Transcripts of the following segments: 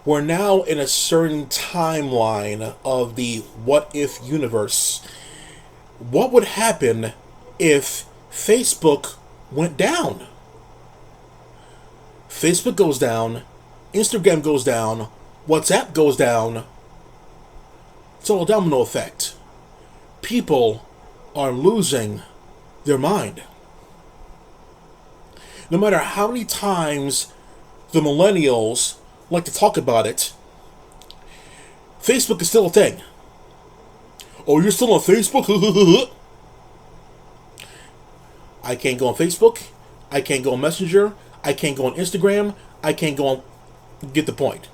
We're now in a certain timeline of the what if universe. What would happen if Facebook went down? Facebook goes down, Instagram goes down, WhatsApp goes down. It's all a domino effect. People are losing their mind. No matter how many times the millennials like to talk about it, Facebook is still a thing. Oh, you're still on Facebook? I can't go on Facebook. I can't go on Messenger. I can't go on Instagram. I can't go on. Get the point.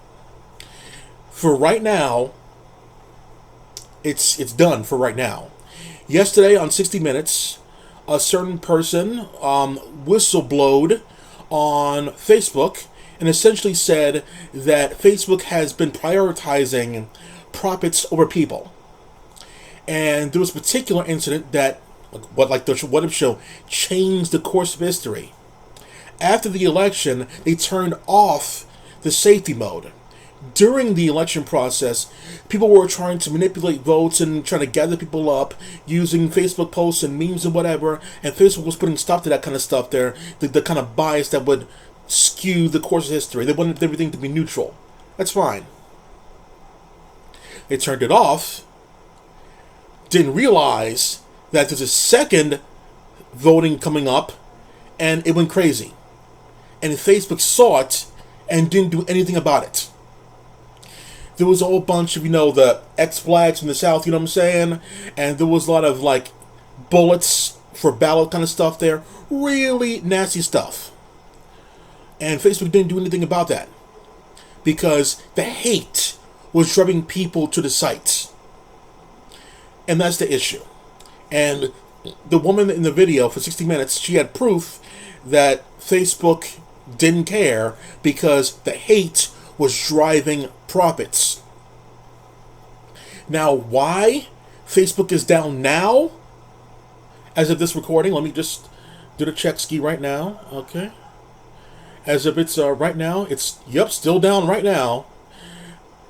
For right now, it's done for right now. Yesterday on 60 Minutes, a certain person whistleblowed on Facebook and essentially said that Facebook has been prioritizing profits over people. And there was a particular incident that, like the What If Show, changed the course of history. After the election, they turned off the safety mode. During the election process, people were trying to manipulate votes and trying to gather people up using Facebook posts and memes and whatever, and Facebook was putting stop to that kind of stuff there, the kind of bias that would skew the course of history. They wanted everything to be neutral. That's fine. They turned it off, didn't realize that there's a second voting coming up, and it went crazy. And Facebook saw it and didn't do anything about it. There was a whole bunch of, the ex-blacks from the South, you know what I'm saying? And there was a lot of, bullets for ballot kind of stuff there. Really nasty stuff. And Facebook didn't do anything about that. Because the hate was driving people to the sites. And that's the issue. And the woman in the video for 60 Minutes, she had proof that Facebook didn't care because the hate was driving profits. Now, why Facebook is down now, as of this recording, let me just do the check ski right now, okay? As of it's right now, it's, still down right now.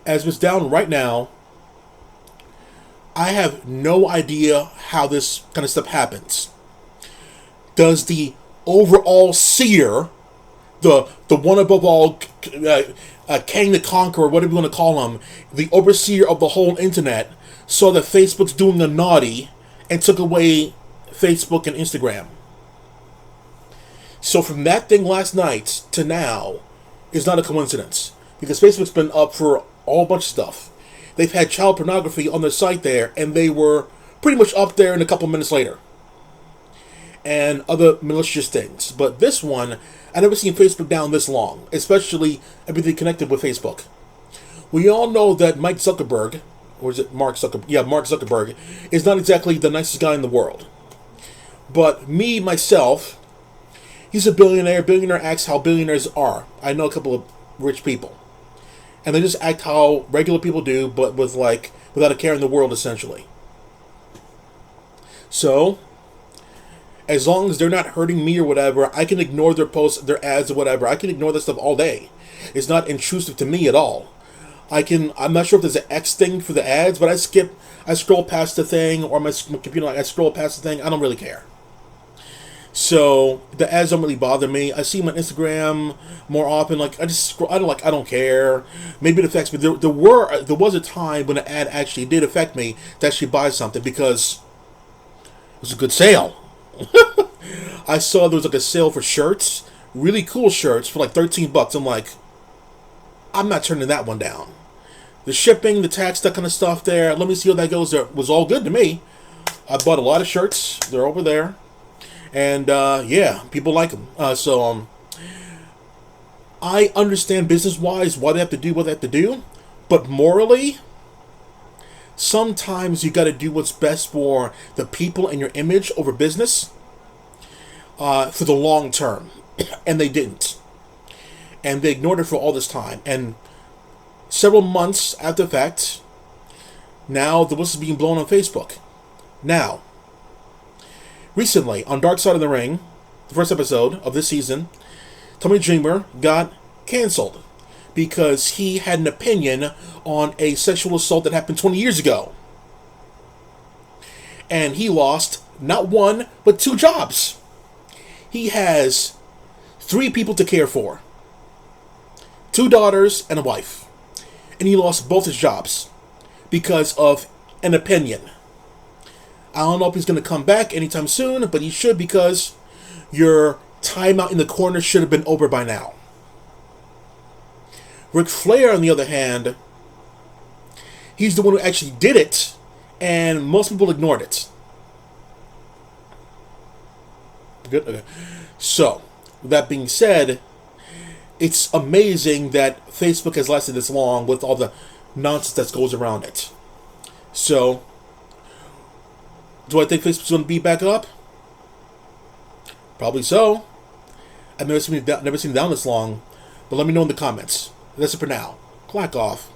As it's down right now, I have no idea how this kind of stuff happens. Does overall seer, the one above all, King the Conqueror, whatever you want to call him, the overseer of the whole internet, saw that Facebook's doing a naughty and took away Facebook and Instagram. So from that thing last night to now is not a coincidence, because Facebook's been up for a whole bunch of stuff. They've had child pornography on their site there, and they were pretty much up there in a couple minutes later. And other malicious things. But this one, I never seen Facebook down this long, especially everything connected with Facebook. We all know that Mike Zuckerberg, or is it Mark Zuckerberg? Yeah, Mark Zuckerberg, is not exactly the nicest guy in the world. But myself, he's a billionaire. Billionaire acts how billionaires are. I know a couple of rich people. And they just act how regular people do, but without a care in the world, essentially. So, as long as they're not hurting me or whatever, I can ignore their posts, their ads or whatever. I can ignore that stuff all day. It's not intrusive to me at all. I'm not sure if there's an X thing for the ads, but I scroll past the thing, or my computer, I scroll past the thing. I don't really care. So the ads don't really bother me. I see them on Instagram more often. I just scroll. I don't care. Maybe it affects me. There was a time when an ad actually did affect me to actually buy something because it was a good sale. I saw there was a sale for shirts, really cool shirts for $13. I'm like, I'm not turning that one down. The shipping, the tax, that kind of stuff there. Let me see how that goes. There was all good to me. I bought a lot of shirts. They're over there. And, people like them. I understand business-wise why they have to do what they have to do. But morally, sometimes you got to do what's best for the people and your image over business for the long term. And they didn't. And they ignored it for all this time. And several months after the fact, now the whistle is being blown on Facebook. Now, recently, on Dark Side of the Ring, the first episode of this season, Tommy Dreamer got canceled because he had an opinion on a sexual assault that happened 20 years ago. And he lost not one, but 2 jobs. He has 3 people to care for. 2 daughters and a wife. And he lost both his jobs because of an opinion. I don't know if he's going to come back anytime soon, but he should, because your time out in the corner should have been over by now. Ric Flair, on the other hand, he's the one who actually did it, and most people ignored it. Good? Okay. So, with that being said, it's amazing that Facebook has lasted this long with all the nonsense that goes around it. So, do I think Facebook's going to be back up? Probably so. I've never seen it down this long. But let me know in the comments. That's it for now. Clack off.